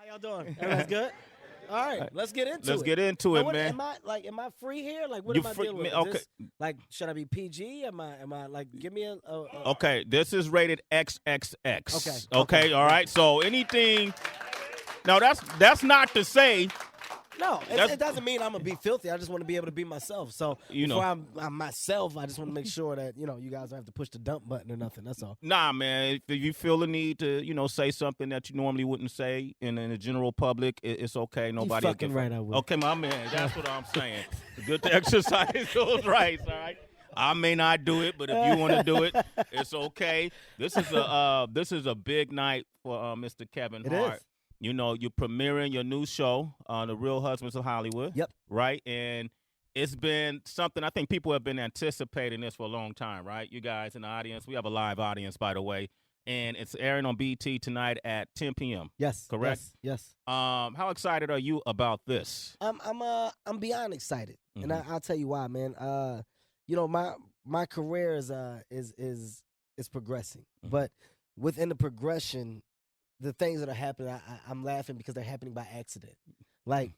How y'all doing? Everybody's good? All right, let's get into it. Let's get into it, man. Am I free here? Like, what You am I free- dealing with? man, Is this, like, should I be PG? Am I like, give me a Okay, this is rated XXX. Okay. Okay, all right. So anything. Now that's not to say. No, it doesn't mean I'm gonna be filthy. I just want to be able to be myself. So before I'm myself, I just want to make sure that you guys don't have to push the dump button or nothing. That's all. Nah, man. If you feel the need to, say something that you normally wouldn't say in the general public, it's okay. Nobody. You fucking right, I will. Okay, my man. That's what I'm saying. Good to exercise those rights. All right. I may not do it, but if you want to do it, it's okay. This is a big night for Mr. Kevin Hart. Is. You're premiering your new show on The Real Husbands of Hollywood. Yep. Right? And it's been something I think people have been anticipating this for a long time, right? You guys in the audience. We have a live audience, by the way. And it's airing on BT tonight at 10 p.m. Yes. Correct? Yes. How excited are you about this? I'm beyond excited. Mm-hmm. And I'll tell you why, man. My career is progressing. Mm-hmm. But within the progression, the things that are happening, I'm laughing because they're happening by accident. Like,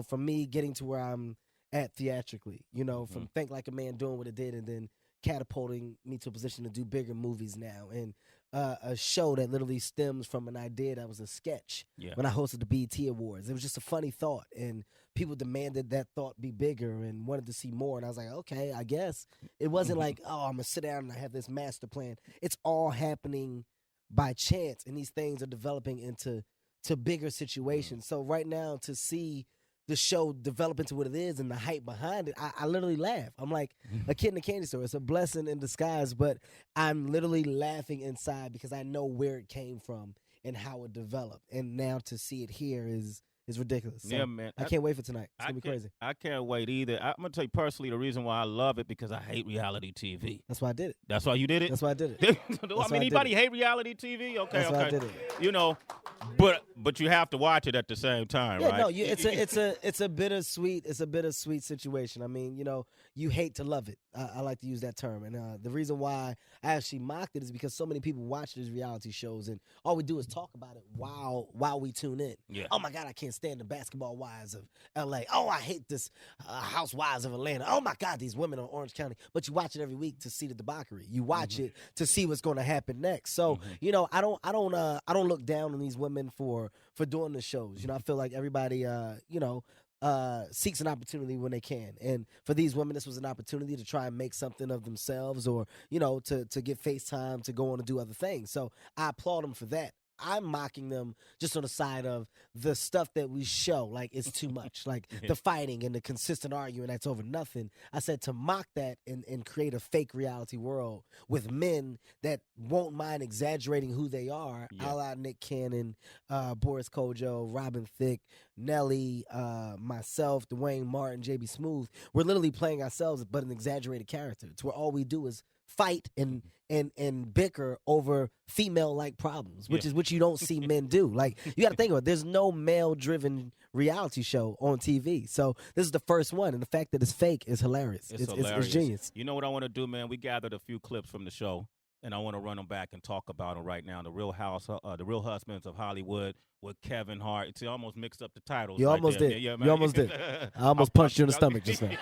from me getting to where I'm at theatrically, from Think Like a Man doing what it did and then catapulting me to a position to do bigger movies now. And a show that literally stems from an idea that was a sketch when I hosted the BET Awards. It was just a funny thought. And people demanded that thought be bigger and wanted to see more. And I was like, okay, I guess. It wasn't like, oh, I'm going to sit down and I have this master plan. It's all happening by chance, and these things are developing into bigger situations. So right now, to see the show develop into what it is and the hype behind it, I literally laugh. I'm like a kid in a candy store. It's a blessing in disguise, but I'm literally laughing inside because I know where it came from and how it developed. And now to see it here is ridiculous. So yeah, man. I can't wait for tonight. It's going to be crazy. I can't wait either. I'm going to tell you personally the reason why I love it because I hate reality TV. That's why I did it. That's why you did it? That's why I did it. Anybody hate reality TV? Okay, That's why I did it. But you have to watch it at the same time, right? No, it's a bittersweet situation. I mean, you hate to love it. I like to use that term, and the reason why I actually mocked it is because so many people watch these reality shows, and all we do is talk about it while we tune in. Yeah. Oh my God, I can't stand the Basketball Wives of L.A. Oh, I hate this Housewives of Atlanta. Oh my God, these women on Orange County. But you watch it every week to see the debauchery. You watch it to see what's going to happen next. So I don't look down on these women for doing the shows. I feel like everybody seeks an opportunity when they can. And for these women, this was an opportunity to try and make something of themselves or, to get FaceTime, to go on and do other things. So I applaud them for that. I'm mocking them just on the side of the stuff that we show, like it's too much, like the fighting and the consistent arguing that's over nothing. I said to mock that and create a fake reality world with men that won't mind exaggerating who they are, a la Nick Cannon, Boris Kojo, Robin Thicke, Nelly, myself, Dwayne Martin, JB Smooth. We're literally playing ourselves, but an exaggerated character. It's where all we do is fight and bicker over female-like problems, which is what you don't see men do. Like, you got to think about it. There's no male-driven reality show on TV. So this is the first one, and the fact that it's fake is hilarious. It's hilarious. It's genius. You know what I want to do, man? We gathered a few clips from the show, and I want to run them back and talk about them right now. The Real Husbands of Hollywood with Kevin Hart. See, I almost mixed up the titles. You right almost there. did. Yeah, you almost did. I almost punched you in the stomach just now.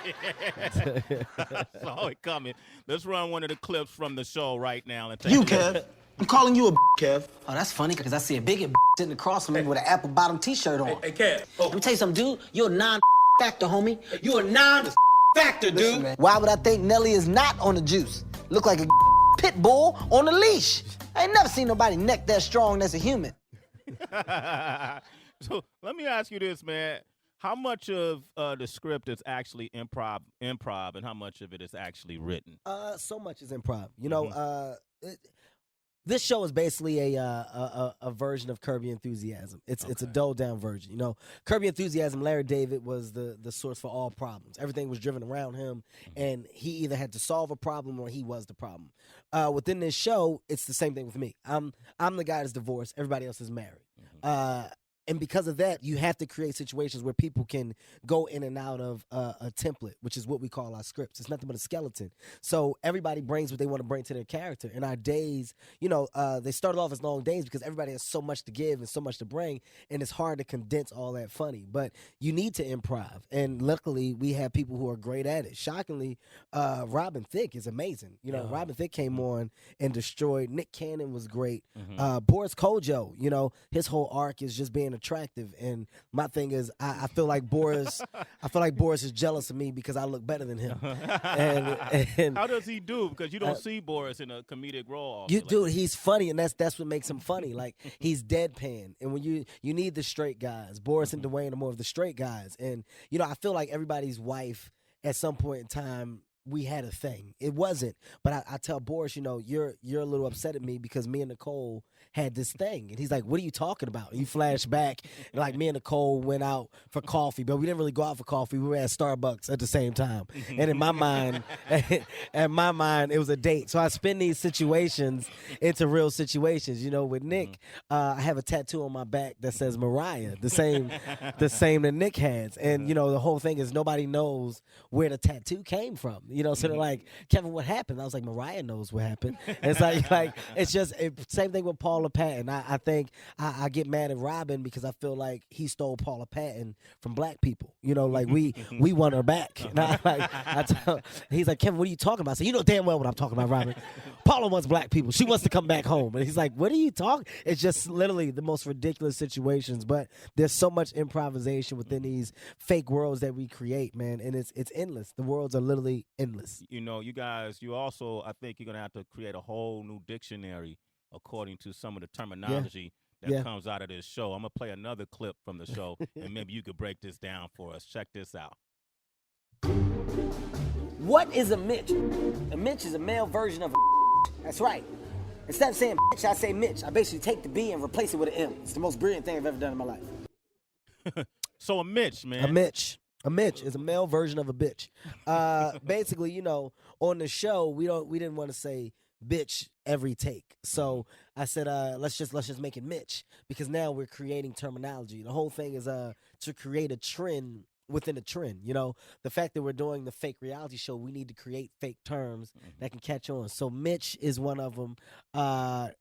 Saw it coming. Let's run one of the clips from the show right now. And you, Kev. I'm calling you a Kev. Oh, that's funny, because I see a bigger sitting across from me with an apple bottom t-shirt on. Hey, Kev. Oh. Let me tell you something, dude. You're a non-factor, homie. You're a non-factor, dude. Listen, why would I think Nelly is not on the juice? Look like a pit bull on a leash. I ain't never seen nobody neck that strong that's a human. So let me ask you this, man. How much of the script is actually improv, and how much of it is actually written? So much is improv. This show is basically a version of Curb Your Enthusiasm. It's a dulled down version. Curb Your Enthusiasm, Larry David was the source for all problems. Everything was driven around him, and he either had to solve a problem or he was the problem. Within this show, it's the same thing with me. I'm the guy that's divorced. Everybody else is married. And because of that, you have to create situations where people can go in and out of a template, which is what we call our scripts. It's nothing but a skeleton. So everybody brings what they want to bring to their character. And our days, they started off as long days because everybody has so much to give and so much to bring, and it's hard to condense all that funny. But you need to improv. And luckily, we have people who are great at it. Shockingly, Robin Thicke is amazing. Robin Thicke came on and destroyed. Nick Cannon was great. Boris Kojo, his whole arc is just being attractive, and my thing is I feel like Boris is jealous of me because I look better than him. And how does he do? Because you don't see Boris in a comedic role. Dude, he's funny, and that's what makes him funny. Like, he's deadpan, and when you need the straight guys. Boris and Dwayne are more of the straight guys, and I feel like everybody's wife at some point in time. We had a thing. It wasn't, but I tell Boris, you're a little upset at me because me and Nicole had this thing, and he's like, "What are you talking about?" And you flash back, and like me and Nicole went out for coffee, but we didn't really go out for coffee. We were at Starbucks at the same time, and in my mind, it was a date. So I spin these situations into real situations. With Nick, I have a tattoo on my back that says Mariah, the same that Nick has, and the whole thing is nobody knows where the tattoo came from. So they're like, Kevin, what happened? I was like, Mariah knows what happened. And it's like it's just same thing with Paula Patton. I think I get mad at Robin because I feel like he stole Paula Patton from black people. Like we want her back. And he's like, Kevin, what are you talking about? I said, you know damn well what I'm talking about, Robin. Paula wants black people. She wants to come back home. And he's like, what are you talking? It's just literally the most ridiculous situations. But there's so much improvisation within these fake worlds that we create, man. And it's endless. The worlds are literally endless. You guys, you also, I think you're going to have to create a whole new dictionary according to some of the terminology that comes out of this show. I'm going to play another clip from the show, and maybe you could break this down for us. Check this out. What is a Mitch? A Mitch is a male version of a That's right. Instead of saying bitch, I say Mitch. I basically take the B and replace it with an M. It's the most brilliant thing I've ever done in my life. So a Mitch, man. A Mitch is a male version of a bitch. Basically, on the show, we didn't want to say bitch every take. So I said, let's just make it Mitch, because now we're creating terminology. The whole thing is to create a trend within a trend. The fact that we're doing the fake reality show, we need to create fake terms that can catch on. So Mitch is one of them.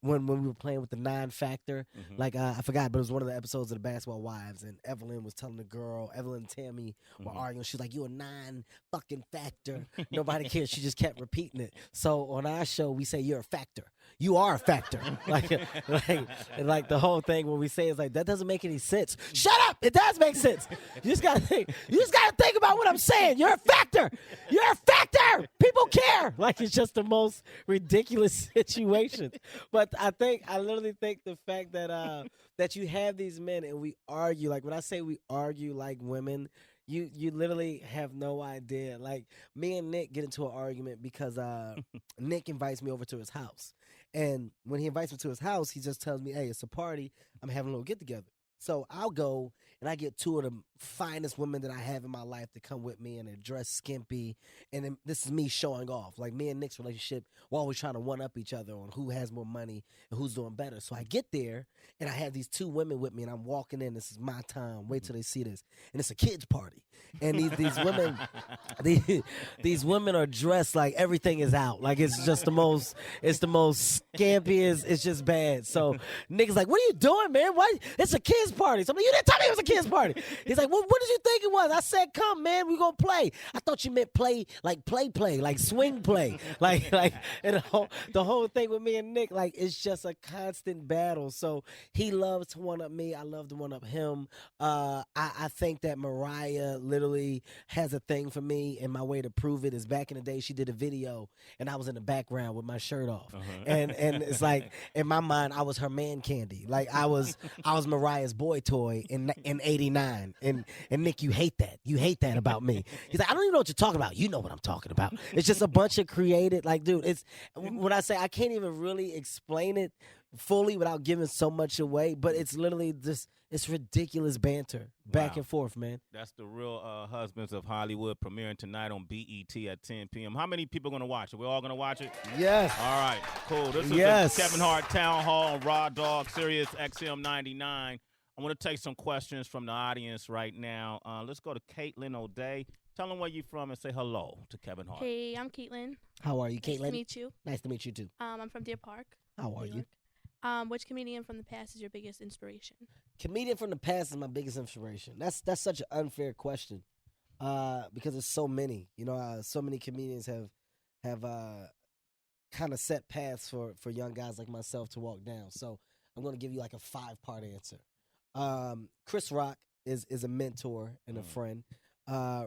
When we were playing with the 9 factor, I forgot, but it was one of the episodes of the Basketball Wives, and Evelyn was telling the girl, Evelyn and Tammy were arguing. She's like, "You a 9 fucking factor." Nobody cares. She just kept repeating it. So on our show, we say, "You're a factor. You are a factor." like the whole thing when we say is like, that doesn't make any sense. Shut up! It does make sense. You just gotta think. You just gotta think about what I'm saying. You're a factor. You're a factor. People care. Like, it's just the most ridiculous situations. But I literally think the fact that that you have these men and we argue. Like, when I say we argue like women, you literally have no idea. Like, me and Nick get into an argument because Nick invites me over to his house. And when he invites me to his house, he just tells me, "Hey, it's a party. I'm having a little get-together." So I'll go, and I get 2 of the finest women that I have in my life to come with me, and they're dressed skimpy. And then this is me showing off. Like, me and Nick's relationship, we're always trying to one-up each other on who has more money and who's doing better. So I get there, and I have these 2 women with me, and I'm walking in. This is my time. Wait till they see this. And it's a kid's party. And these women, these women are dressed like everything is out. Like, it's just the most scampiest. It's just bad. So Nick is like, "What are you doing, man? Why? It's a kid's party." So I'm like, "You didn't tell me it was a kid's party." He's like, "Well, what did you think it was?" I said, "Come, man, we gonna play." I thought you meant play, like swing play, and the whole thing with me and Nick, like, it's just a constant battle. So he loves to one up me. I love to one up him. I think that Mariah literally has a thing for me, and my way to prove it is back in the day she did a video, and I was in the background with my shirt off, and it's like, in my mind, I was her man candy. Like, I was Mariah's boy toy in '89, and Nick, you hate that. You hate that about me. He's like, "I don't even know what you're talking about." You know what I'm talking about. It's just a bunch of created, like, dude, it's when I say I can't even really explain it fully without giving so much away, but it's literally just, it's ridiculous banter back and forth, man. That's the Real Husbands of Hollywood, premiering tonight on BET at 10 p.m. How many people are going to watch it? We're all going to watch it? Yes. All right, cool. This is the Kevin Hart Town Hall on Raw Dog, Sirius XM 99. I want to take some questions from the audience right now. Let's go to Caitlin O'Day. Tell them where you're from and say hello to Kevin Hart. Hey, I'm Caitlin. How are you, Caitlin? Nice to meet you. Nice to meet you too. I'm from Deer Park. How are New you? York. Which comedian from the past is your biggest inspiration? Comedian from the past is my biggest inspiration. That's such an unfair question, because there's so many. So many comedians have kind of set paths for young guys like myself to walk down. So I'm going to give you like a 5-part answer. Chris Rock is a mentor and a friend.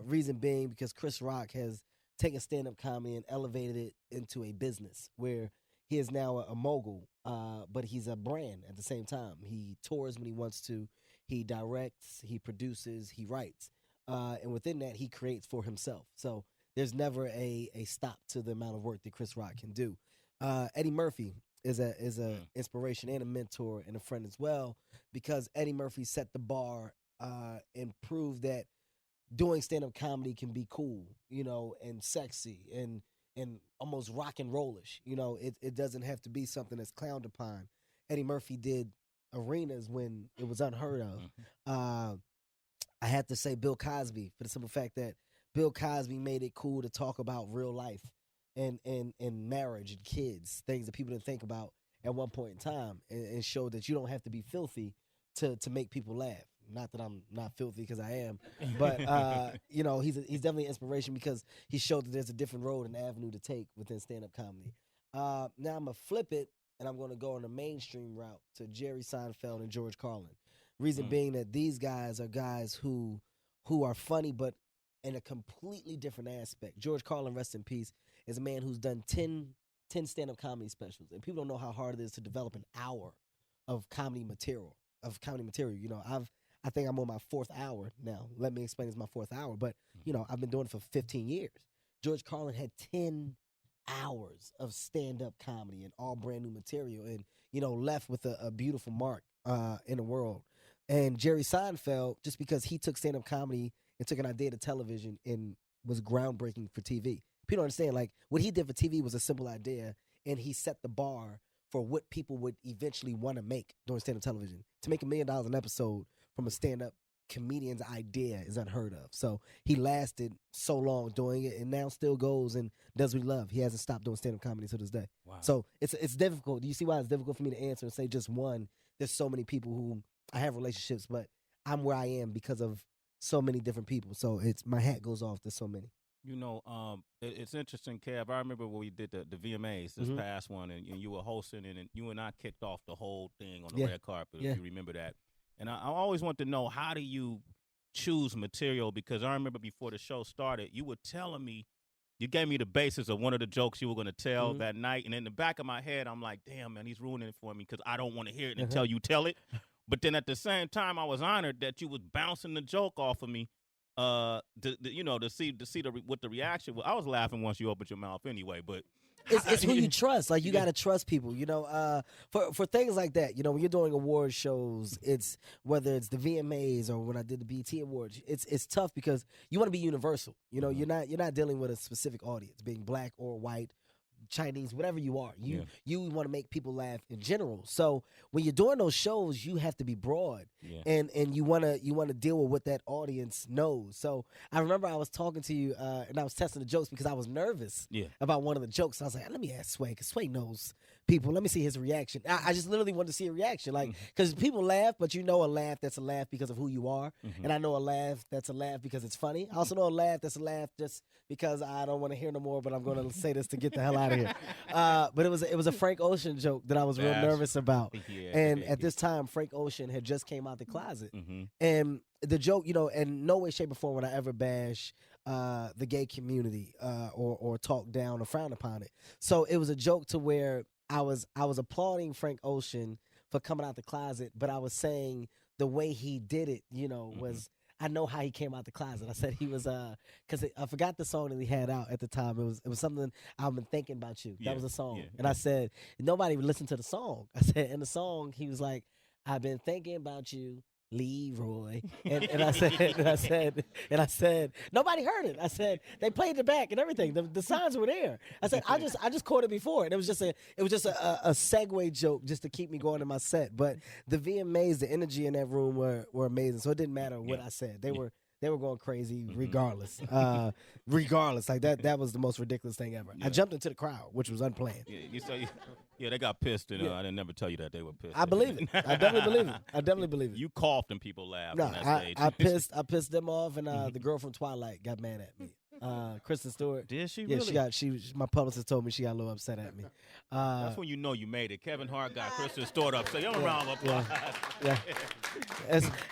Reason being because Chris Rock has taken stand-up comedy and elevated it into a business where he is now a mogul, but he's a brand at the same time. He tours when he wants to. He directs, he produces, he writes. And within that, he creates for himself. So there's never a stop to the amount of work that Chris Rock can do. Eddie Murphy is a inspiration and a mentor and a friend as well, because Eddie Murphy set the bar and proved that doing stand-up comedy can be cool, and sexy and almost rock and rollish. It doesn't have to be something that's clowned upon. Eddie Murphy did arenas when it was unheard of. I had to say Bill Cosby for the simple fact that Bill Cosby made it cool to talk about real life and marriage and kids, things that people didn't think about at one point in time, and showed that you don't have to be filthy to make people laugh. Not that I'm not filthy, because I am, but he's definitely an inspiration because he showed that there's a different road and avenue to take within stand-up comedy. Now I'm gonna flip it, and I'm gonna go on the mainstream route to Jerry Seinfeld and George Carlin. Reason being that these guys are guys who are funny, but in a completely different aspect. George Carlin, rest in peace, is a man who's done 10 stand-up comedy specials, and people don't know how hard it is to develop an hour of comedy material. I think I'm on my 4th hour now. Let me explain, it's my 4th hour. But, I've been doing it for 15 years. George Carlin had 10 hours of stand-up comedy and all brand new material and, left with a beautiful mark in the world. And Jerry Seinfeld, just because he took stand-up comedy and took an idea to television and was groundbreaking for TV. People don't understand, like, what he did for TV was a simple idea, and he set the bar for what people would eventually want to make during stand-up television. To make $1 million an episode from a stand-up comedian's idea is unheard of. So he lasted so long doing it, and now still goes and does what he loves. He hasn't stopped doing stand-up comedy to this day. Wow. So it's difficult. Do you see why it's difficult for me to answer and say just one? There's so many people who I have relationships, but I'm where I am because of so many different people. So my hat goes off to so many. It's interesting, Kev. I remember when we did the VMAs, this past one, and you were hosting, and you and I kicked off the whole thing on the red carpet, if you remember that. And I always want to know, how do you choose material? Because I remember before the show started, you were telling me, you gave me the basis of one of the jokes you were going to tell that night. And in the back of my head, I'm like, damn, man, he's ruining it for me because I don't want to hear it until you tell it. But then at the same time, I was honored that you was bouncing the joke off of me, to see what the reaction was. I was laughing once you opened your mouth anyway, but it's who you trust. Like, you got to trust people, for things like that. When you're doing award shows, it's whether it's the VMAs or when I did the BET Awards, it's tough because you want to be universal. You're not dealing with a specific audience, being black or white, Chinese, whatever you are. You want to make people laugh in general. So when you're doing those shows, you have to be broad, and you want to deal with what that audience knows. So I remember I was talking to you, and I was testing the jokes because I was nervous about one of the jokes. I was like, let me ask Sway, because Sway knows people. Let me see his reaction. I just literally wanted to see a reaction, like, because people laugh, but a laugh that's a laugh because of who you are, and I know a laugh that's a laugh because it's funny. I also know a laugh that's a laugh just because I don't want to hear no more, but I'm going to say this to get the hell out of here. But it was a Frank Ocean joke that I was real nervous about, and at this time, Frank Ocean had just came out the closet, and the joke, in no way, shape, or form would I ever bash the gay community or talk down or frown upon it. So it was a joke to where I was applauding Frank Ocean for coming out the closet, but I was saying the way he did it, was, I know how he came out the closet. I said he was, because I forgot the song that he had out at the time. It was something, I've been thinking about you. That was a song. And I said, nobody would listen to the song. I said, in the song, he was like, I've been thinking about you. Leroy. And I said, nobody heard it. I said, they played it back and everything. The signs were there. I said, I just caught it before. And it was just a segue joke just to keep me going in my set. But the VMAs, the energy in that room were amazing. So it didn't matter what I said. They were going crazy regardless. Regardless. Like that was the most ridiculous thing ever. I jumped into the crowd, which was unplanned. Yeah, they got pissed, and I didn't never tell you that they were pissed. I believe it. I definitely believe it. You coughed and people laughed No, on that stage. I pissed them off, and the girl from Twilight got mad at me. Kristen Stewart. Did she Yeah, really? my publicist told me she got a little upset at me. That's when you know you made it. Kevin Hart got Kristen Stewart up. So give him a round of applause. Yeah.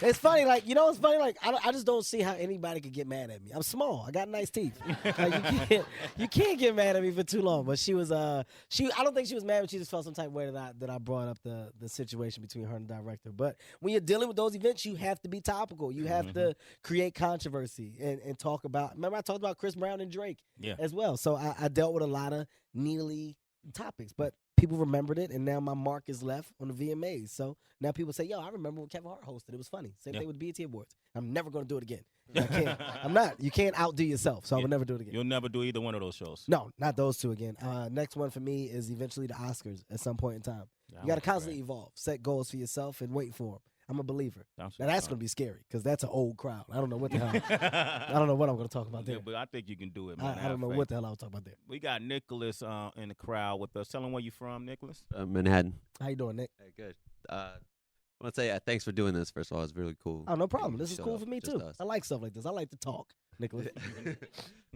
It's funny, like, it's funny, like, I just don't see how anybody could get mad at me. I'm small. I got nice teeth. Like, you can't get mad at me for too long. But she was, I don't think she was mad, but she just felt some type of way that I brought up the situation between her and the director. But when you're dealing with those events, you have to be topical. You have to create controversy and talk about. Remember, I talked about Chris Brown and Drake as well. So I dealt with a lot of nearly topics, but people remembered it, and now my mark is left on the VMAs. So now people say, yo, I remember when Kevin Hart hosted. It was funny. Same thing with BET Awards. I'm never going to do it again. I can't. I'm not. You can't outdo yourself, so I would never do it again. You'll never do either one of those shows. No, not those two again. Next one for me is eventually the Oscars at some point in time. You got to constantly evolve, set goals for yourself, and wait for them. I'm a believer. Now that's going to be scary because that's an old crowd. I don't know what the hell. I don't know what I'm going to talk about there. Yeah, but I think you can do it, man. I don't know what the hell I was talking about there. We got Nicholas in the crowd with us. Tell him where you from, Nicholas. Manhattan. How you doing, Nick? Hey, good. I want to say thanks for doing this. First of all, it's really cool. Oh, no problem. This is cool for me too. I like stuff like this. I like to talk, Nicholas.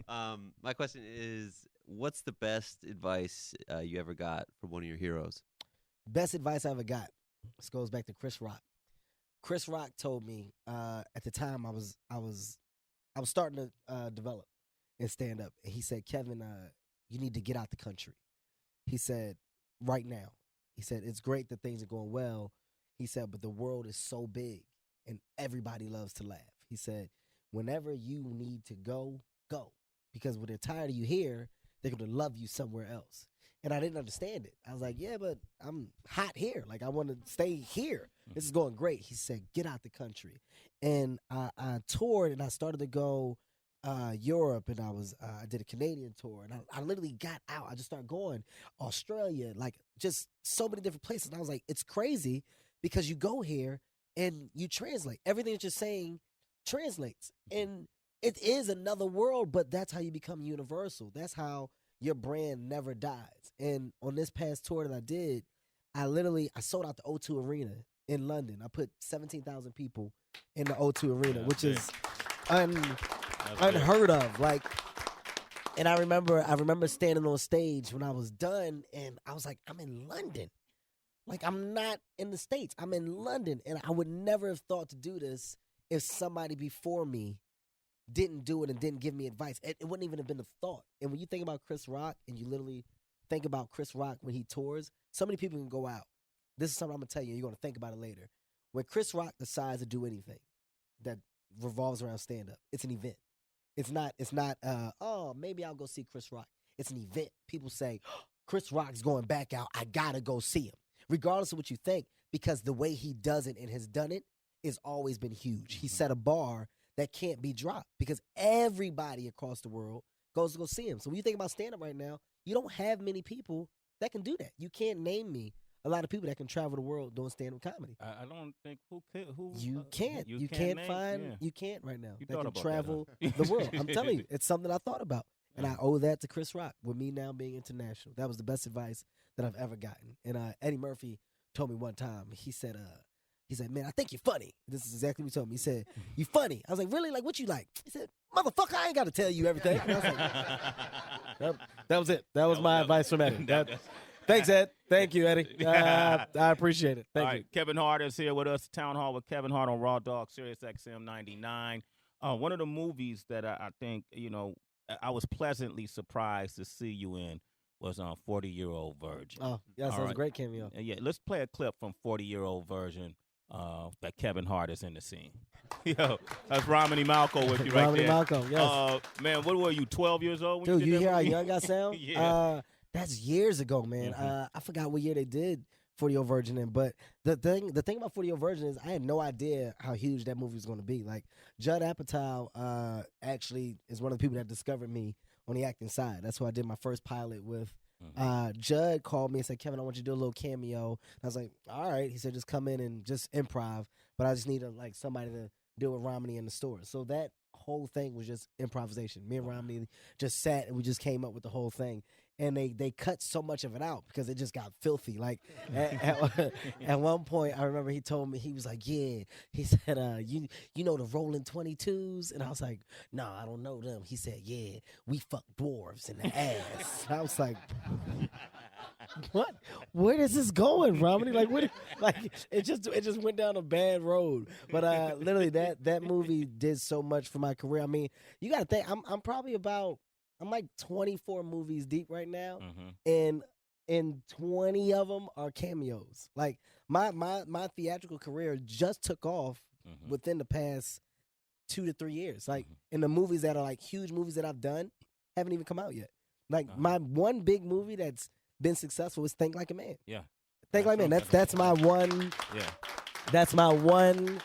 My question is, what's the best advice you ever got from one of your heroes? Best advice I ever got. This goes back to Chris Rock. Chris Rock told me at the time I was starting to develop and stand up. And he said, Kevin, you need to get out the country. He said, right now. He said, it's great that things are going well. He said, but the world is so big and everybody loves to laugh. He said, whenever you need to go, go. Because when they're tired of you here, they're going to love you somewhere else. And I didn't understand it. I was like, yeah, but I'm hot here. Like, I want to stay here. This is going great. He said, get out the country. And I toured, and I started to go Europe, and I did a Canadian tour. And I literally got out. I just started going Australia, like just so many different places. And I was like, it's crazy because you go here and you translate. Everything that you're saying translates. And it is another world, but that's how you become universal. That's how your brand never dies. And on this past tour that I did, I sold out the O2 Arena in London. I put 17,000 people in the O2 Arena, which is unheard of. Like, and I remember standing on stage when I was done, and I was like, I'm in London. Like, I'm not in the States. I'm in London. And I would never have thought to do this if somebody before me didn't do it and didn't give me advice. It wouldn't even have been a thought. And when you think about Chris Rock and you literally think about Chris Rock when he tours, so many people can go out. This is something I'm going to tell you. You're going to think about it later. When Chris Rock decides to do anything that revolves around stand-up, it's an event. It's not, oh, maybe I'll go see Chris Rock. It's an event. People say, oh, Chris Rock's going back out. I got to go see him. Regardless of what you think, because the way he does it and has done it has always been huge. He set a bar that can't be dropped because everybody across the world goes to go see him. So when you think about stand-up right now, you don't have many people that can do that. You can't name me a lot of people that can travel the world doing stand-up comedy. I don't think who you can't. You can't find. You can't right now. You that can about travel that, the world. I'm telling you, it's something I thought about, and I owe that to Chris Rock. With me now being international, that was the best advice that I've ever gotten. And Eddie Murphy told me one time. He said, man, I think you're funny. This is exactly what he told me. He said, you funny. I was like, really? Like, what you like? He said, motherfucker, I ain't got to tell you everything. And I was like, that was it. That was my advice from Eddie. Thanks, Ed. Thank you, Eddie. I appreciate it. Thank you. Kevin Hart is here with us. Town Hall with Kevin Hart on Raw Dog, Sirius XM 99. One of the movies that I think, I was pleasantly surprised to see you in was 40-Year-Old Virgin. Oh, yes, that was a great cameo. Yeah, let's play a clip from 40-Year-Old Virgin that Kevin Hart is in the scene. Yo, that's Romany Malco with you right there. Romany Malco, yes. Man, what were you, 12 years old when Dude, you did you that hear movie? how young I sound? Yeah. That's years ago, man. I forgot what year they did 40-Year-Old Virgin in. But the thing about 40-Year-Old Virgin is I had no idea how huge that movie was going to be. Like Judd Apatow actually is one of the people that discovered me on the acting side. That's who I did my first pilot with. Judd called me and said, Kevin, I want you to do a little cameo. I was like, all right. He said, just come in and just improv, but I just need somebody to deal with Romney in the store. So that whole thing was just improvisation. Me and Romney just sat and we just came up with the whole thing. And they cut so much of it out because it just got filthy. Like at one point, I remember he told me, he was like, yeah. He said, you know the Rolling 22s? And I was like, no, I don't know them. He said, yeah, we fuck dwarves in the ass. I was like, what? Where is this going, Romney? Like, what? Like, it just went down a bad road. But literally, that movie did so much for my career. I mean, you got to think, I'm like 24 movies deep right now, and 20 of them are cameos. Like my theatrical career just took off within the past 2 to 3 years. Like, and the movies that are like huge movies that I've done haven't even come out yet. Like my one big movie that's been successful is Think Like a Man. Yeah, Think Like a Man. That's my one. Yeah, that's my one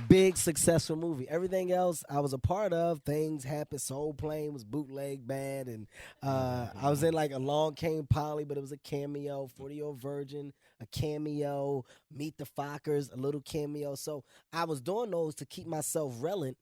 big successful movie. Everything else I was a part of. Things happened. Soul Plane was bootleg bad, and I was in like Along Came Polly, but it was a cameo. 40-Year-Old Virgin, a cameo. Meet the Fockers, a little cameo. So I was doing those to keep myself relevant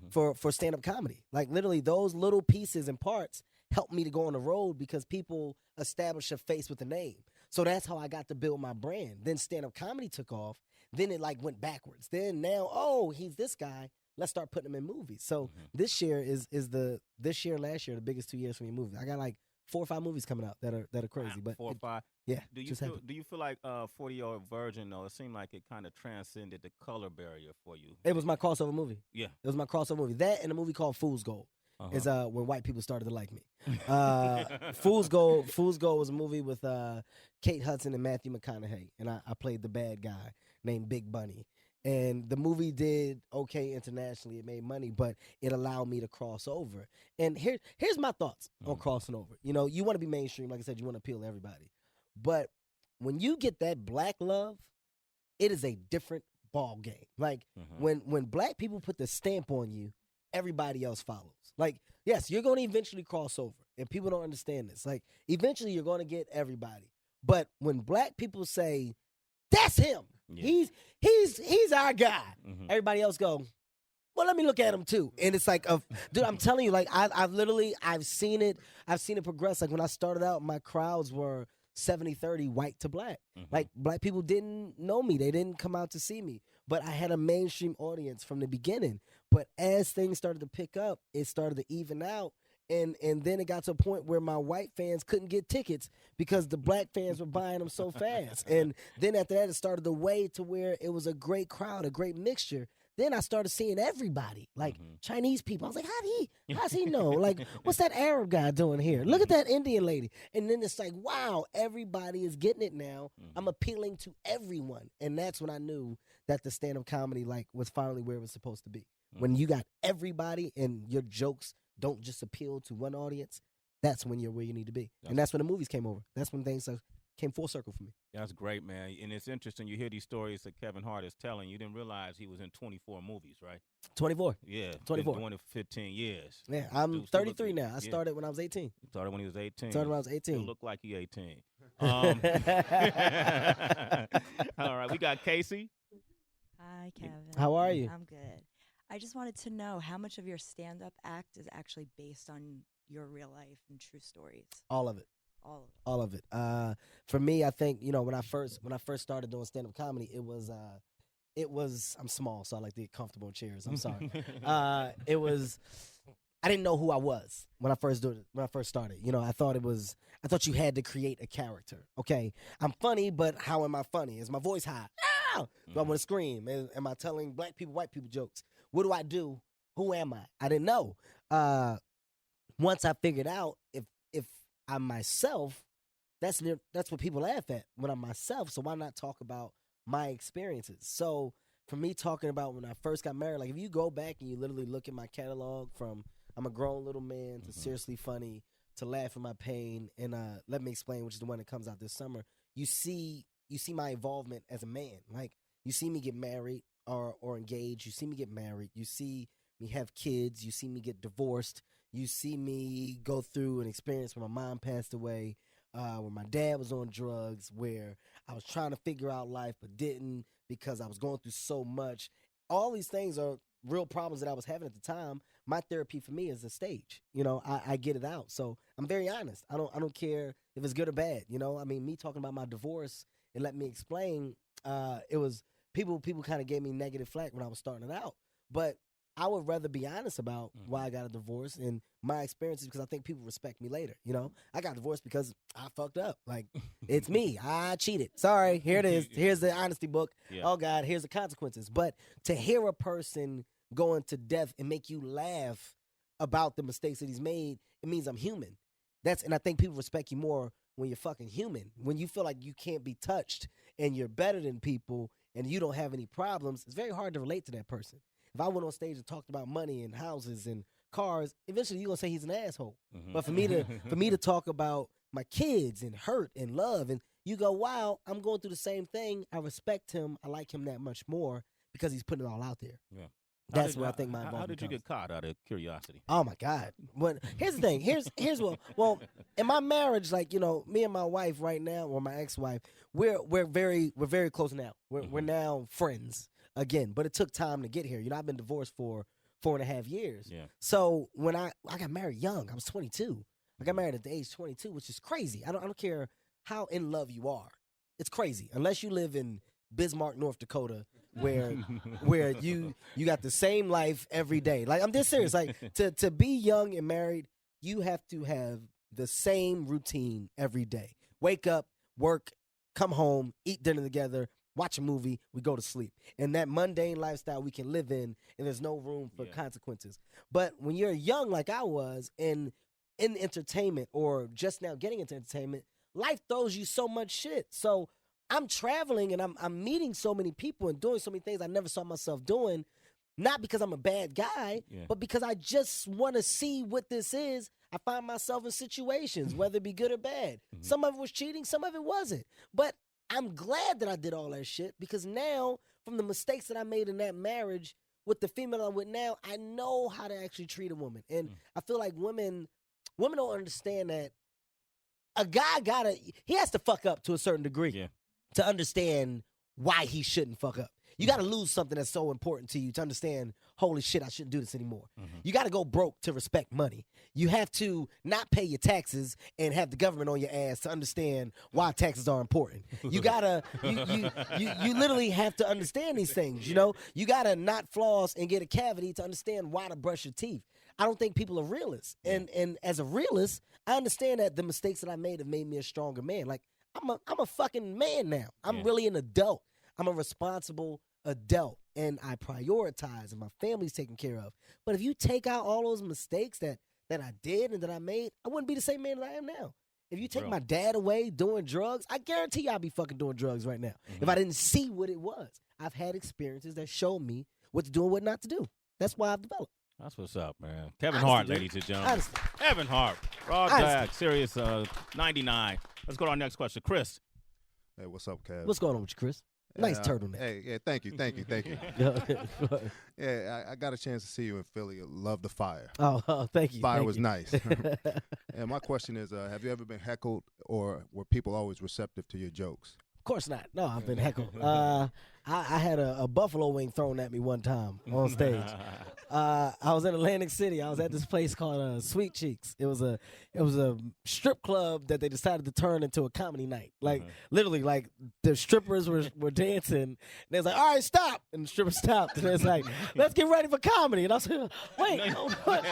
for stand-up comedy. Like literally, those little pieces and parts helped me to go on the road because people establish a face with a name. So that's how I got to build my brand. Then stand-up comedy took off. Then it like went backwards. Then now, oh, he's this guy. Let's start putting him in movies. So this year last year, the biggest 2 years for me in movies. I got like 4 or 5 movies coming out that are crazy. But 4 or 5. Yeah. Do you feel like 40-Year-Old Virgin though? It seemed like it kind of transcended the color barrier for you. It was my crossover movie. Yeah. It was my crossover movie. That and a movie called Fool's Gold. Is when white people started to like me. Fool's Gold was a movie with Kate Hudson and Matthew McConaughey, and I played the bad guy named Big Bunny. And the movie did okay internationally. It made money, but it allowed me to cross over. And here's my thoughts on crossing over. You know, you want to be mainstream. Like I said, you want to appeal to everybody. But when you get that black love, it is a different ball game. Like when black people put the stamp on you, everybody else follows. Like, yes, you're going to eventually cross over, and people don't understand this. Like, eventually you're going to get everybody. But when black people say, that's him, he's our guy, everybody else go, well, let me look at him too. And it's like, dude, I'm telling you, like, I've seen it progress. Like, when I started out, my crowds were 70-30 white to black. Like, black people didn't know me. They didn't come out to see me. But I had a mainstream audience from the beginning. But as things started to pick up, it started to even out. And then it got to a point where my white fans couldn't get tickets because the black fans were buying them so fast. And then after that, it started to weigh to where it was a great crowd, a great mixture. Then I started seeing everybody, like Chinese people. I was like, how's he know? Like, what's that Arab guy doing here? Look at that Indian lady. And then it's like, wow, everybody is getting it now. I'm appealing to everyone. And that's when I knew that the stand-up comedy like was finally where it was supposed to be. When you got everybody and your jokes don't just appeal to one audience, that's when you're where you need to be. And that's when the movies came over. That's when things came full circle for me. That's great, man. And it's interesting. You hear these stories that Kevin Hart is telling. You didn't realize he was in 24 movies, right? 24. Yeah. 24. Been doing it for 15 years. Yeah, I'm 33 now. I started when I was 18. Started when he was 18. Started when I was 18. Still look like he 18. All right, we got Casey. Hi, Kevin. How are you? I'm good. I just wanted to know how much of your stand-up act is actually based on your real life and true stories. All of it. All of it. For me, I think, you know, when I first started doing stand-up comedy, it was I'm small, so I like to get comfortable in chairs. I'm sorry. I didn't know who I was when I first started. You know, I thought you had to create a character. Okay, I'm funny, but how am I funny? Is my voice high? No! Do I want to scream? Am I telling black people, white people jokes? What do I do? Who am I? I didn't know. Once I figured out if I'm myself, that's what people laugh at when I'm myself. So why not talk about my experiences? So for me, talking about when I first got married, like if you go back and you literally look at my catalog from I'm a grown little man to seriously funny to laugh at my pain and Let Me Explain, which is the one that comes out this summer, you see my involvement as a man. Like, you see me get married or engaged. You see me get married. You see me have kids. You see me get divorced. You see me go through an experience where my mom passed away, where my dad was on drugs, where I was trying to figure out life but didn't because I was going through so much. All these things are real problems that I was having at the time. My therapy for me is a stage. You know, I get it out. So I'm very honest. I don't care if it's good or bad. You know, I mean, me talking about my divorce and let me explain, it was people kind of gave me negative flack when I was starting it out. But I would rather be honest about why I got a divorce and my experiences, because I think people respect me later. You know, I got divorced because I fucked up. Like, it's me. I cheated. Sorry. Here it is. Here's the honesty book. Yeah. Oh, God, here's the consequences. But to hear a person going to death and make you laugh about the mistakes that he's made, it means I'm human. And I think people respect you more when you're fucking human. When you feel like you can't be touched and you're better than people and you don't have any problems, it's very hard to relate to that person. If I went on stage and talked about money and houses and cars, eventually you're gonna say he's an asshole. But for me to talk about my kids and hurt and love, and you go, wow, I'm going through the same thing. I respect him. I like him that much more because he's putting it all out there. Yeah. That's where I think my involvement How did you get caught, out of curiosity? Oh my God! But here's the thing. Here's what. Well, in my marriage, like, you know, me and my wife right now, or my ex-wife, we're very close now. We're now friends again. But it took time to get here. You know, I've been divorced for 4.5 years. Yeah. So when I got married young, I was 22. I got married at the age 22, which is crazy. I don't care how in love you are. It's crazy unless you live in Bismarck, North Dakota, where you got the same life every day. Like, I'm just serious. Like, to be young and married, you have to have the same routine every day. Wake up, work, come home, eat dinner together, watch a movie, we go to sleep. And that mundane lifestyle we can live in, and there's no room for consequences. But when you're young like I was, and in entertainment or just now getting into entertainment, life throws you so much shit. So I'm traveling and I'm meeting so many people and doing so many things I never saw myself doing, not because I'm a bad guy, but because I just want to see what this is. I find myself in situations, whether it be good or bad. Some of it was cheating, some of it wasn't. But I'm glad that I did all that shit, because now, from the mistakes that I made in that marriage with the female I'm with now, I know how to actually treat a woman. And I feel like women don't understand that a guy he has to fuck up to a certain degree to understand why he shouldn't fuck up. You got to lose something that's so important to you to understand, holy shit, I shouldn't do this anymore. You got to go broke to respect money. You have to not pay your taxes and have the government on your ass to understand why taxes are important. You got to, you literally have to understand these things, you know? You got to not floss and get a cavity to understand why to brush your teeth. I don't think people are realists. And as a realist, I understand that the mistakes that I made have made me a stronger man. Like, I'm a fucking man now. I'm really an adult. I'm a responsible adult, and I prioritize, and my family's taken care of. But if you take out all those mistakes that I did and that I made, I wouldn't be the same man that I am now. If you take my dad away doing drugs, I guarantee you I'd be fucking doing drugs right now if I didn't see what it was. I've had experiences that showed me what to do and what not to do. That's why I've developed. That's what's up, man. Kevin Hart, ladies and gentlemen. Kevin Hart. Raw Tag, Sirius 99. Let's go to our next question. Chris. Hey, what's up, Kev? What's going on with you, Chris? Nice turtleneck. Hey, thank you. Yeah, I got a chance to see you in Philly. Love the fire. Oh, thank you. Fire was nice. And my question is, have you ever been heckled, or were people always receptive to your jokes? Of course not. No, I've been heckled. I had a buffalo wing thrown at me one time on stage. I was in Atlantic City. I was at this place called Sweet Cheeks. It was a strip club that they decided to turn into a comedy night. Like literally, like the strippers were dancing. And they was like, "All right, stop!" And the strippers stopped. And it's like, "Let's get ready for comedy." And I was like, "Wait, what?"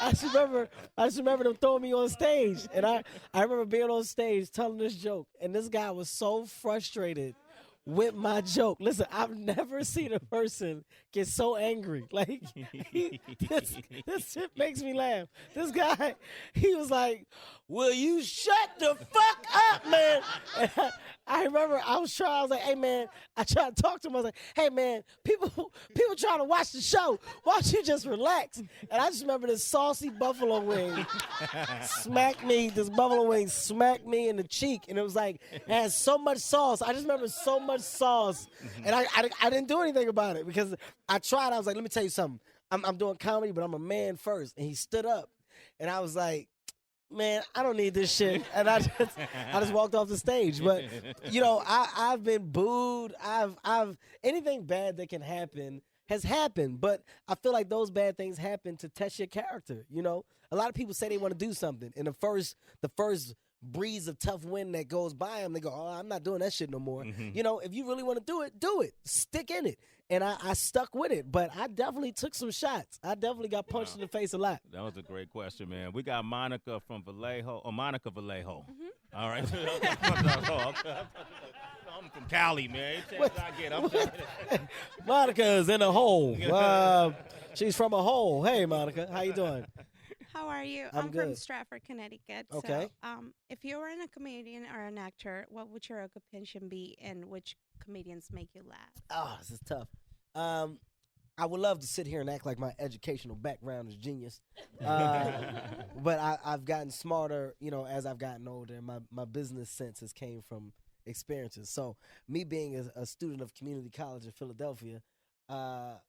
I just remember them throwing me on stage. And I remember being on stage telling this joke, and this guy was so frustrated with my joke. Listen, I've never seen a person get so angry. Like, this shit makes me laugh. This guy, he was like, will you shut the fuck up, man? And I remember I was like, hey, man, I tried to talk to him. I was like, hey, man, people trying to watch the show. Why don't you just relax? And I just remember this saucy buffalo wing smacked me in the cheek. And it was like, it has so much sauce. I just remember so much sauce. And I didn't do anything about it because I tried. I was like, let me tell you something. I'm doing comedy, but I'm a man first. And he stood up. And I was like, man, I don't need this shit. And I just walked off the stage. But, you know, I've been booed. I've anything bad that can happen has happened. But I feel like those bad things happen to test your character. You know, a lot of people say they want to do something. And the first breeze of tough wind that goes by them, they go, oh, I'm not doing that shit no more. You know, if you really want to do it, do it. Stick in it. And I stuck with it, but I definitely took some shots. I definitely got punched in the face a lot. That was a great question, man. We got Monica from Vallejo. Oh, Monica Vallejo. All right. I'm from Cali, man. Monica's in a hole. She's from a hole. Hey, Monica. How you doing? How are you? I'm from good. Stratford, Connecticut. Okay. So, if you were a comedian or an actor, what would your occupation be, and which comedians make you laugh? Oh, this is tough. I would love to sit here and act like my educational background is genius, but I've gotten smarter, you know, as I've gotten older. And my business sense has came from experiences. So me being a student of community college in Philadelphia, I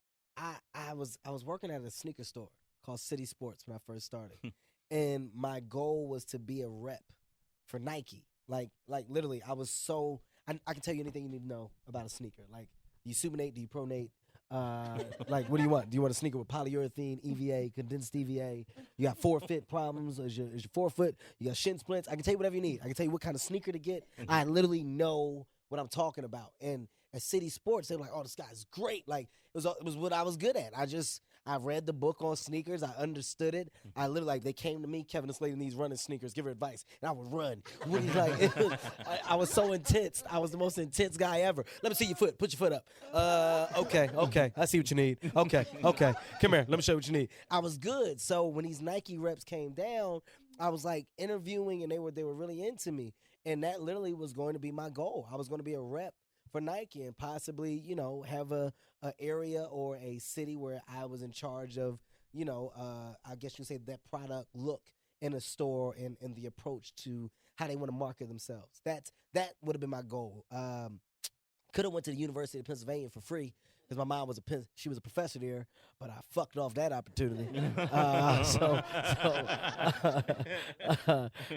was working at a sneaker store called City Sports when I first started. And my goal was to be a rep for Nike. Like literally, I was so, I can tell you anything you need to know about a sneaker. Like, do you subinate, do you pronate? Like, what do you want? Do you want a sneaker with polyurethane, EVA, condensed EVA? You got forefoot problems? Is your forefoot? You got shin splints? I can tell you whatever you need. I can tell you what kind of sneaker to get. I literally know what I'm talking about. And at City Sports, they were like, oh, this guy's great. Like, it was what I was good at. I read the book on sneakers. I understood it. I literally, like, they came to me, Kevin, this lady needs running sneakers. Give her advice. And I would run. I was so intense. I was the most intense guy ever. Let me see your foot. Put your foot up. Okay. I see what you need. Okay. Come here. Let me show you what you need. I was good. So when these Nike reps came down, I was, like, interviewing, and they were really into me. And that literally was going to be my goal. I was going to be a rep for Nike and possibly, you know, have a area or a city where I was in charge of, you know, I guess you say that product look in a store and the approach to how they want to market themselves. That would have been my goal. Could have went to the University of Pennsylvania for free because my mom was she was a professor there, but I fucked off that opportunity.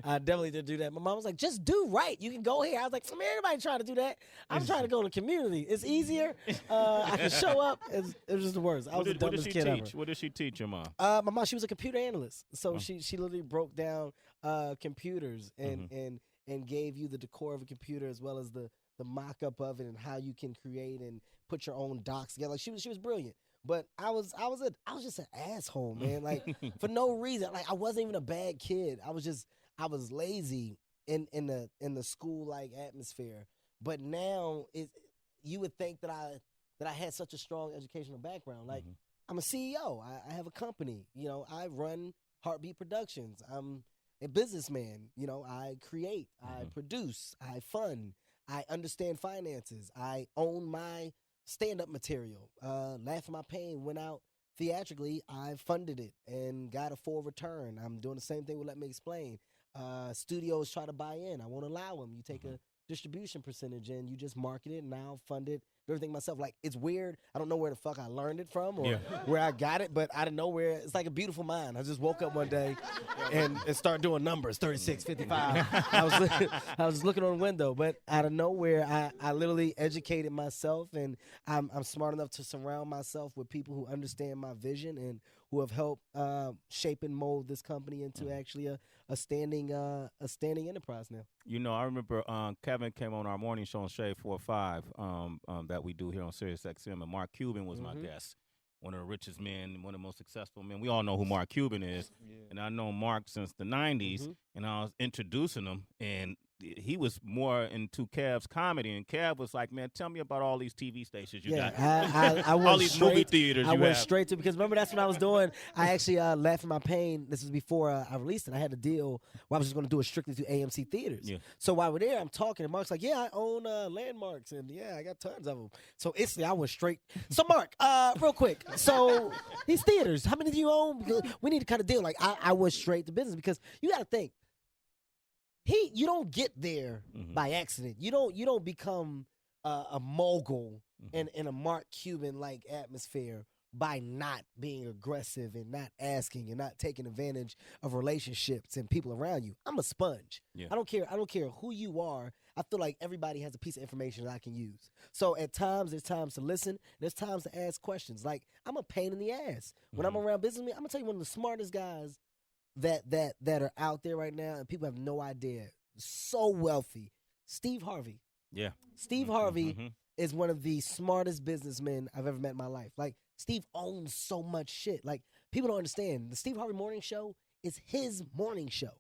I definitely didn't do that. My mom was like, just do right. You can go here. I was like, man, everybody trying to do that. I'm trying to go to community. It's easier. I can show up. It was just the worst. I was the dumbest kid ever. What did she teach your mom? My mom, she was a computer analyst. So she literally broke down computers and gave you the decor of a computer as well as the mock-up of it and how you can create and put your own docs together. Like, she was brilliant. But I was just an asshole, man. Like, for no reason. Like, I wasn't even a bad kid. I was lazy in the school like atmosphere. But now you would think that I had such a strong educational background. Like, I'm a CEO. I have a company. You know, I run Heartbeat Productions. I'm a businessman. You know, I create, I produce, I fund, I understand finances. I own my stand-up material. Laugh at My Pain went out theatrically. I funded it and got a full return. I'm doing the same thing with Let Me Explain. Studios try to buy in. I won't allow them. You take a distribution percentage and you just market it, and I'll fund it, everything myself. Like, it's weird. I don't know where the fuck I learned it from or where I got it, but out of nowhere, it's like a beautiful mind. I just woke up one day and started doing numbers, 36, 55. I was looking on the window, but out of nowhere, I literally educated myself, and I'm smart enough to surround myself with people who understand my vision and who have helped shape and mold this company into actually a standing enterprise now. You know, I remember Kevin came on our morning show on Shade 4-5 that we do here on Sirius XM, and Mark Cuban was my guest. One of the richest men, one of the most successful men. We all know who Mark Cuban is, and I know Mark since the 90s, and I was introducing him, and he was more into Kev's comedy, and Kev was like, "Man, tell me about all these TV stations you got, I went all these straight, movie theaters I you went have." straight to because remember that's what I was doing. I actually Laugh at My Pain. This was before I released it. I had a deal where I was just going to do it strictly through AMC theaters. Yeah. So while we're there, I'm talking, and Mark's like, "Yeah, I own Landmarks, and yeah, I got tons of them." So instantly, I went straight. So Mark, real quick, so these theaters, how many do you own? Because we need to kind of deal. Like I went straight to business because you got to think. You don't get there by accident. You don't become a mogul in a Mark Cuban like atmosphere by not being aggressive and not asking and not taking advantage of relationships and people around you. I'm a sponge. Yeah. I don't care who you are. I feel like everybody has a piece of information that I can use. So at times there's times to listen, there's times to ask questions. Like I'm a pain in the ass. When I'm around business, I'm gonna tell you one of the smartest guys that are out there right now, and people have no idea. So wealthy, Steve Harvey. Yeah, Steve Harvey is one of the smartest businessmen I've ever met in my life. Like Steve owns so much shit. Like people don't understand. The Steve Harvey Morning Show is his morning show.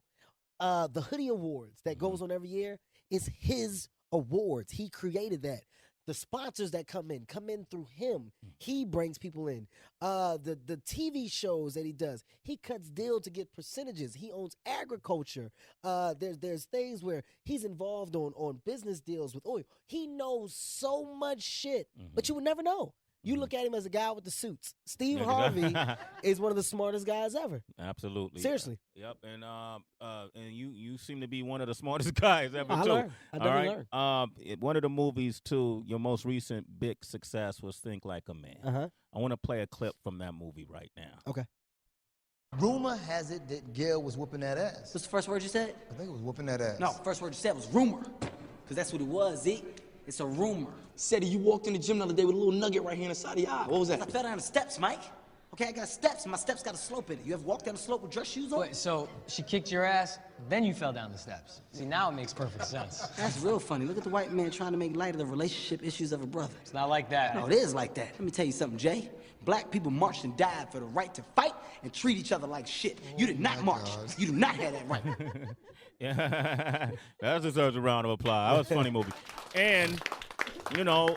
The Hoodie Awards that goes on every year is his awards. He created that. The sponsors that come in through him. He brings people in. The TV shows that he does, he cuts deals to get percentages. He owns agriculture. There's things where he's involved on business deals with oil. He knows so much shit, but you would never know. You look at him as a guy with the suits. Steve Harvey is one of the smartest guys ever. Absolutely. Seriously. Yep. And you seem to be one of the smartest guys ever I too. learned. I definitely learned. One of the movies too, your most recent big success was Think Like a Man. I want to play a clip from that movie right now. Okay. Rumor has it that Gail was whooping that ass. What's the first word you said? I think it was whooping that ass. No, first word you said was rumor. Because that's what it was, Zeke. It's a rumor. Said you walked in the gym the other day with a little nugget right here in the side of your eye. What was I that? fell down the steps, Mike. Okay, I got steps, and my steps got a slope in it. You ever walked down the slope with dress shoes on? Wait, so she kicked your ass, then you fell down the steps. See, now it makes perfect sense. That's real funny. Look at the white man trying to make light of the relationship issues of a brother. It's not like that. No, it is like that. Let me tell you something, Jay. Black people marched and died for the right to fight and treat each other like shit. You did not march. God. You do not have that right. Yeah, that deserves a round of applause. That was a funny movie. And, you know,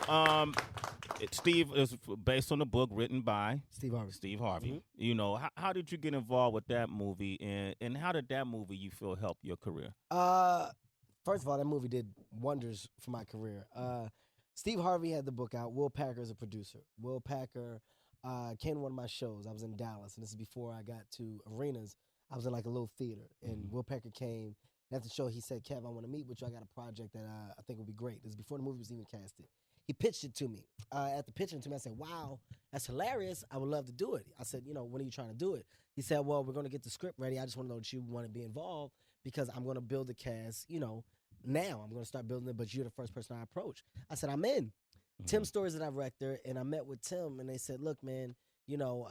Steve is based on a book written by Steve Harvey. You know, how did you get involved with that movie, and how did that movie you feel help your career? First of all, that movie did wonders for my career. Steve Harvey had the book out. Will Packer is a producer. Will Packer came to one of my shows. I was in Dallas, and this is before I got to arenas. I was in like a little theater, and Will Packer came. And at the show, he said, "Kev, I want to meet with you. I got a project that I think would be great." This is before the movie was even casted. He pitched it to me. After pitching it to me, I said, "Wow, that's hilarious. I would love to do it." I said, "You know, when are you trying to do it?" He said, "Well, we're going to get the script ready. I just want to know that you want to be involved because I'm going to build the cast, you know, now. I'm going to start building it, but you're the first person I approach." I said, "I'm in." Tim Story's the director, and I met with Tim, and they said, "Look, man, you know,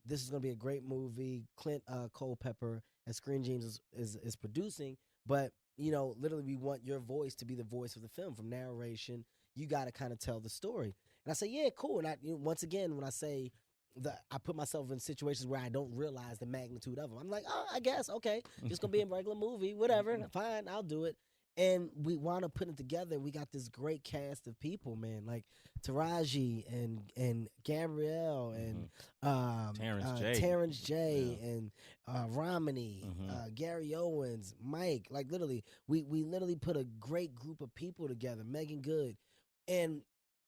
this is going to be a great movie. Clint Culpepper and Screen Gems is producing, but, you know, literally we want your voice to be the voice of the film. From narration, you got to kind of tell the story." And I said, "Yeah, cool." And once again, when I say that I put myself in situations where I don't realize the magnitude of them, I'm like, "Oh, I guess, okay, just going to be a regular movie, whatever, fine, I'll do it." And we wound up putting it together. We got this great cast of people, man, like Taraji and Gabrielle and Terrence J and Romney, Gary Owens, Mike. Like literally, we literally put a great group of people together. Megan Good, and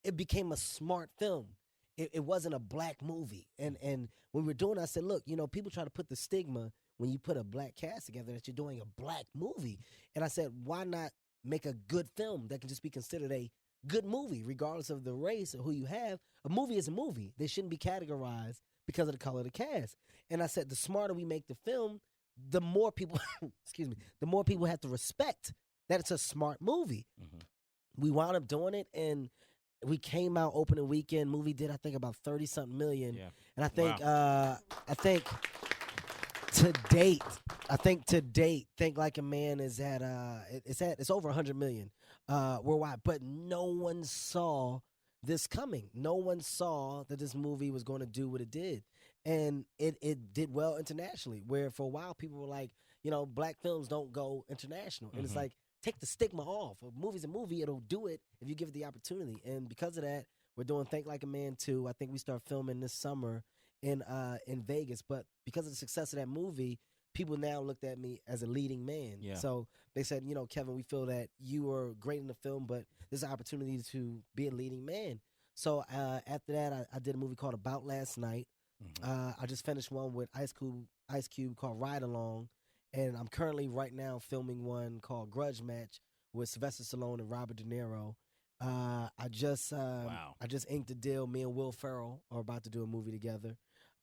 it became a smart film. It wasn't a black movie. And when we were doing it, I said, look, you know, people try to put the stigma when you put a black cast together that you're doing a black movie. And I said, why not make a good film that can just be considered a good movie, regardless of the race or who you have? A movie is a movie. They shouldn't be categorized because of the color of the cast. And I said, the smarter we make the film, the more people, the more people have to respect that it's a smart movie. We wound up doing it, and we came out opening weekend. Movie did, I think, about 30-something million. Yeah. And I think to date, Think Like a Man is at it's over 100 million worldwide. But no one saw this coming. No one saw that this movie was going to do what it did, and it did well internationally. Where for a while people were like, you know, black films don't go international, and it's like, take the stigma off. A movie's a movie. It'll do it if you give it the opportunity. And because of that, we're doing Think Like a Man 2. I think we start filming this summer in Vegas. But because of the success of that movie, people now looked at me as a leading man. Yeah. So they said, Kevin, we feel that you were great in the film, but there's an opportunity to be a leading man. So after that, I did a movie called About Last Night. I just finished one with Ice Cube called Ride Along. And I'm currently right now filming one called Grudge Match with Sylvester Stallone and Robert De Niro. I just inked a deal. Me and Will Ferrell are about to do a movie together.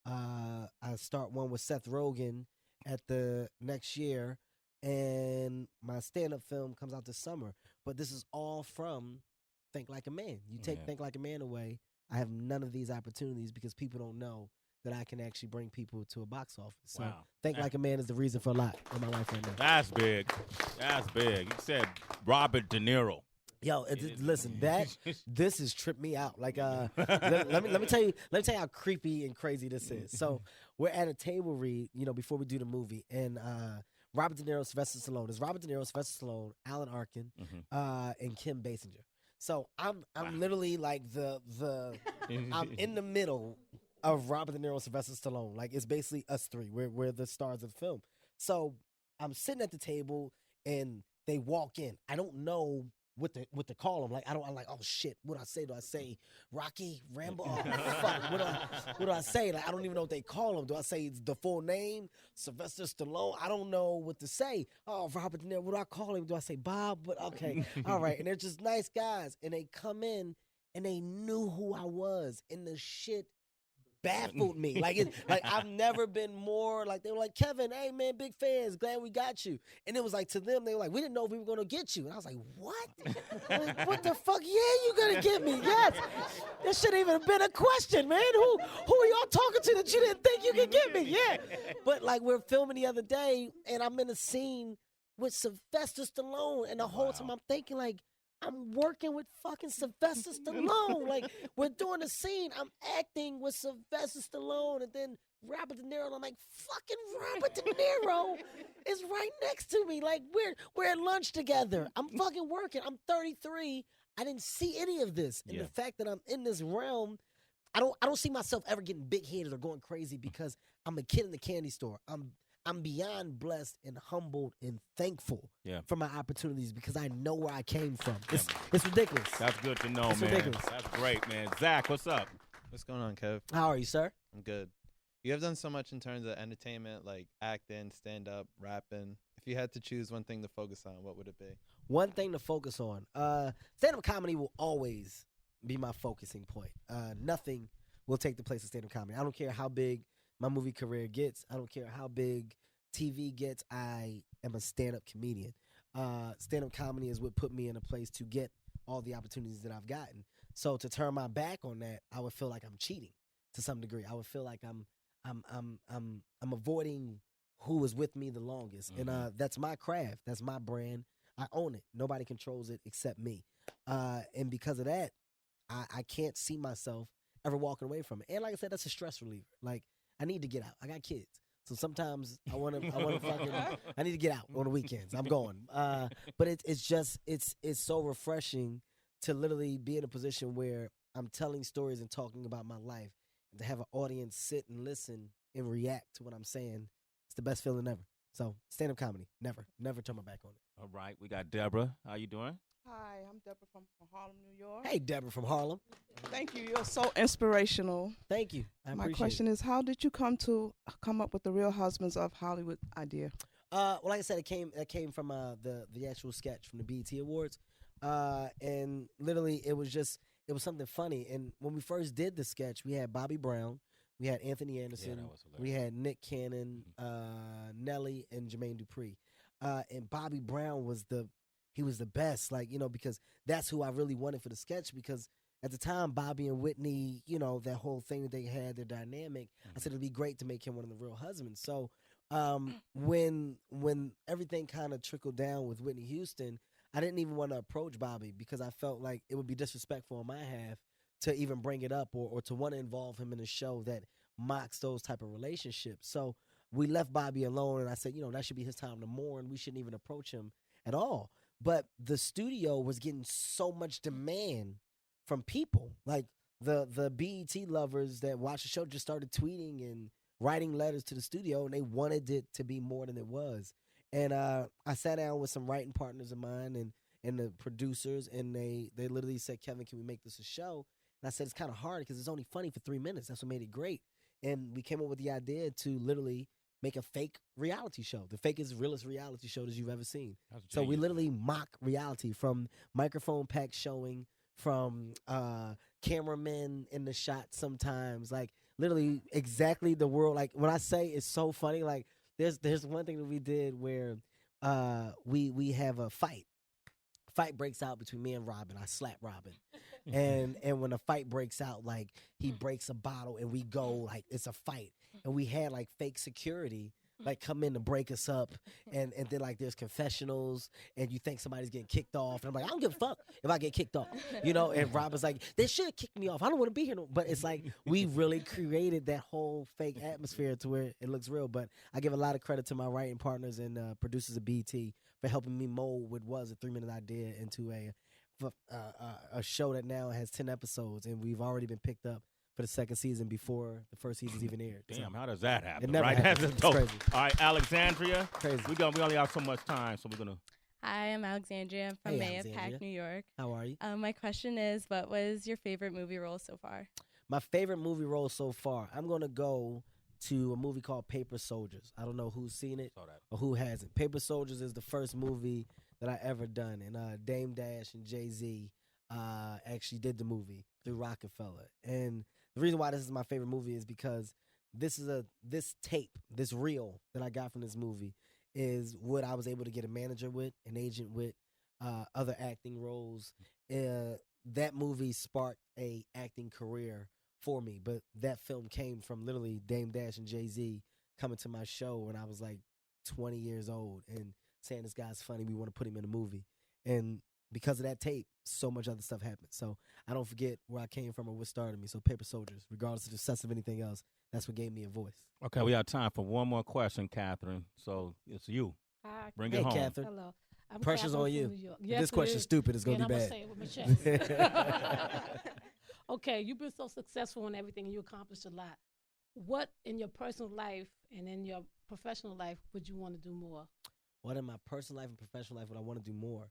I start one with Seth Rogen at the next year, and my stand-up film comes out this summer. But this is all from Think Like a Man. You take Think Like a Man away, I have none of these opportunities because people don't know that I can actually bring people to a box office. So Think Like a Man is the reason for a lot in my life right now. That's big. That's big. You said Robert De Niro. Yo, listen, this has tripped me out. Like, let me tell you how creepy and crazy this is. So we're at a table read, before we do the movie, and Robert De Niro, Sylvester Stallone. There's Robert De Niro, Sylvester Stallone, Alan Arkin, and Kim Basinger. So I'm literally like I'm in the middle of Robert De Niro, Sylvester Stallone. Like, it's basically us three. We're the stars of the film. So I'm sitting at the table and they walk in. I don't know what to call them. I'm like, oh shit, what do I say? Do I say Rocky, Rambo? Oh fuck, what do I say? Like, I don't even know what they call them. Do I say the full name, Sylvester Stallone? I don't know what to say. Oh, Robert De Niro, what do I call him? Do I say Bob? But okay, all right. And they're just nice guys, and they come in and they knew who I was, and the shit baffled me. Like I've never been more like, they were like, Kevin, hey man, big fans, glad we got you. And it was like, to them, they were like, we didn't know if we were gonna get you. And I was like, what? Like, what the fuck? Yeah, you gonna get me? Yes. This shouldn't even have been a question, man. Who are y'all talking to that you didn't think you could get me? Yeah. But like, we're filming the other day and I'm in a scene with Sylvester Stallone, and the whole time I'm thinking like, I'm working with fucking Sylvester Stallone. Like, we're doing a scene. I'm acting with Sylvester Stallone, and then Robert De Niro. And I'm like, fucking Robert De Niro is right next to me. Like, we're at lunch together. I'm fucking working. I'm 33. I didn't see any of this. And the fact that I'm in this realm, I don't see myself ever getting big-headed or going crazy because I'm a kid in the candy store. I'm beyond blessed and humbled and thankful for my opportunities because I know where I came from. It's ridiculous. That's good to know, it's man. Ridiculous. That's great, man. Zach, what's up? What's going on, Kev? How are you, sir? I'm good. You have done so much in terms of entertainment, like acting, stand-up, rapping. If you had to choose one thing to focus on, what would it be? One thing to focus on. Stand-up comedy will always be my focusing point. Nothing will take the place of stand-up comedy. I don't care how big my movie career gets. I don't care how big TV gets. I am a stand-up comedian. Stand-up comedy is what put me in a place to get all the opportunities that I've gotten. So to turn my back on that, I would feel like I'm cheating to some degree. I would feel like I'm avoiding who was with me the longest. And that's my craft. That's my brand. I own it. Nobody controls it except me. And because of that, I can't see myself ever walking away from it. And like I said, that's a stress reliever. Like, I need to get out. I got kids. So sometimes I want to fucking, I need to get out on the weekends. I'm going. But it's so refreshing to literally be in a position where I'm telling stories and talking about my life, and to have an audience sit and listen and react to what I'm saying. It's the best feeling ever. So stand-up comedy, never turn my back on it. All right, we got Deborah. How you doing? Hi, I'm Deborah from Harlem, New York. Hey, Deborah from Harlem. Thank you. You're so inspirational. Thank you. My question is, how did you come up with the Real Husbands of Hollywood idea? Well, like I said, it came from the actual sketch from the BET Awards, and literally it was something funny. And when we first did the sketch, we had Bobby Brown, we had Anthony Anderson, we had Nick Cannon, Nelly, and Jermaine Dupri, and Bobby Brown was the best, because that's who I really wanted for the sketch, because at the time, Bobby and Whitney, that whole thing that they had, their dynamic, I said it'd be great to make him one of the real husbands. So when everything kind of trickled down with Whitney Houston, I didn't even want to approach Bobby because I felt like it would be disrespectful on my half to even bring it up or to want to involve him in a show that mocks those type of relationships. So we left Bobby alone, and I said, that should be his time to mourn. We shouldn't even approach him at all. but the studio was getting so much demand from people. Like the BET lovers that watch the show just started tweeting and writing letters to the studio, and they wanted it to be more than it was. And I sat down with some writing partners of mine and the producers, and they literally said, Kevin, can we make this a show? And I said, it's kind of hard because it's only funny for 3 minutes. That's what made it great. And we came up with the idea to literally make a fake reality show, the fakest, realest reality show that you've ever seen. So we literally mock reality, from microphone pack showing, from cameramen in the shot sometimes, like literally exactly the world. Like when I say it's so funny, like there's one thing that we did where we have a fight. Fight breaks out between me and Robin. I slap Robin. And when a fight breaks out, like he breaks a bottle and we go like it's a fight. And we had like fake security like come in to break us up, and then like there's confessionals and you think somebody's getting kicked off, and I'm like, I don't give a fuck if I get kicked off, you know. And Robin's like, they should have kicked me off, I don't want to be here no. But it's like we really created that whole fake atmosphere to where it looks real. But I give a lot of credit to my writing partners and producers of BT for helping me mold what was a 3-minute idea into a show that now has 10 episodes, and we've already been picked up for the second season before the first season's even aired. Damn, how does that happen? It never right? happens. That's It's dope. crazy. All right, Alexandria. Crazy. We only have so much time, so we're gonna. Hi, I'm Alexandria. I'm from Hey, Mayapack, Alexandria. New York. How are you? My question is, what was your favorite movie role so far? My favorite movie role so far, I'm going to go to a movie called Paper Soldiers. I don't know who's seen it or who hasn't. Paper Soldiers is the first movie that I ever done, and Dame Dash and Jay-Z actually did the movie through Rockefeller. And the reason why this is my favorite movie is because this tape, this reel that I got from this movie is what I was able to get a manager with, an agent with, other acting roles. That movie sparked a acting career for me, but that film came from literally Dame Dash and Jay-Z coming to my show when I was like 20 years old and saying, this guy's funny, we want to put him in a movie. And because of that tape, so much other stuff happened. So I don't forget where I came from or what started me. So Paper Soldiers, regardless of the success of anything else, that's what gave me a voice. Okay, we have time for one more question, Catherine. So it's you. Hi. Bring Hey, it home. Catherine. Hello. I'm Pressure's Catherine on you. from New York. If Yes, this it question's is. stupid, it's gonna And be I'm bad. say it with my chest. Okay, you've been so successful in everything, and you accomplished a lot. What in your personal life and in your professional life would you want to do more? What in my personal life and professional life would I want to do more?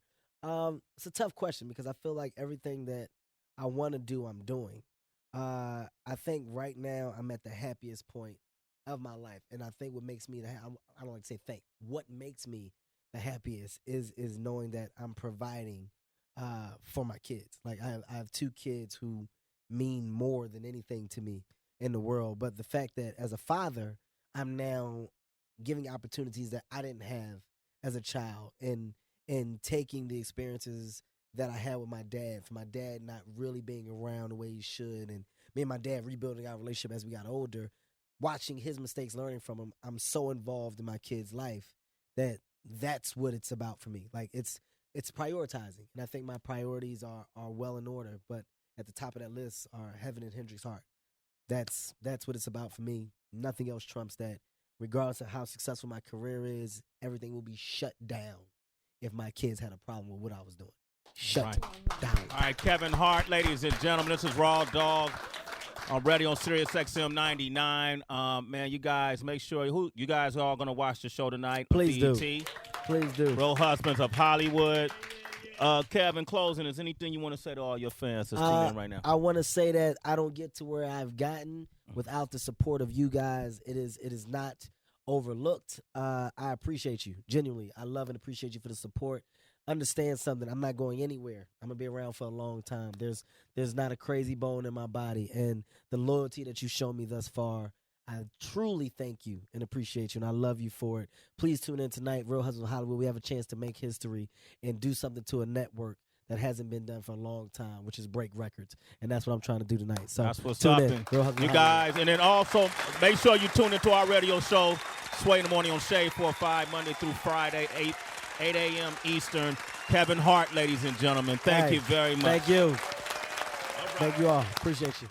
It's a tough question because I feel like everything that I want to do, I'm doing. I think right now I'm at the happiest point of my life, and I think what makes me I don't like to say think. What makes me the happiest is knowing that I'm providing for my kids. Like I have 2 kids who mean more than anything to me in the world. But the fact that as a father, I'm now giving opportunities that I didn't have as a child, and taking the experiences that I had with my dad, for my dad not really being around the way he should, and me and my dad rebuilding our relationship as we got older, watching his mistakes, learning from him. I'm so involved in my kid's life that's what it's about for me. Like it's prioritizing, and I think my priorities are well in order. But at the top of that list are Heaven and Hendrix Hart. That's what it's about for me. Nothing else trumps that. Regardless of how successful my career is, everything will be shut down if my kids had a problem with what I was doing. Shut down. All right, Kevin Hart, ladies and gentlemen, this is Raw Dog. I'm ready on Sirius XM 99. Man, you guys, make sure you guys are all gonna watch the show tonight. Please do. BET. Please do. Real Husbands of Hollywood. Kevin, closing, is anything you want to say to all your fans that's tuning in right now? I want to say that I don't get to where I've gotten without the support of you guys. It is not overlooked. I appreciate you, genuinely. I love and appreciate you for the support. Understand something, I'm not going anywhere. I'm gonna be around for a long time. There's not a crazy bone in my body, and the loyalty that you show me thus far, I truly thank you and appreciate you, and I love you for it. Please tune in tonight, Real Husbands of Hollywood. We have a chance to make history and do something to a network that hasn't been done for a long time, which is break records, and that's what I'm trying to do tonight. So That's what's tune up. in, Real Husbands You of guys, and then also make sure you tune into our radio show, Sway in the Morning on Shade 4-5, Monday through Friday, 8 a.m. Eastern. Kevin Hart, ladies and gentlemen. Thank you very much. Thank you. Thank you all. Appreciate you.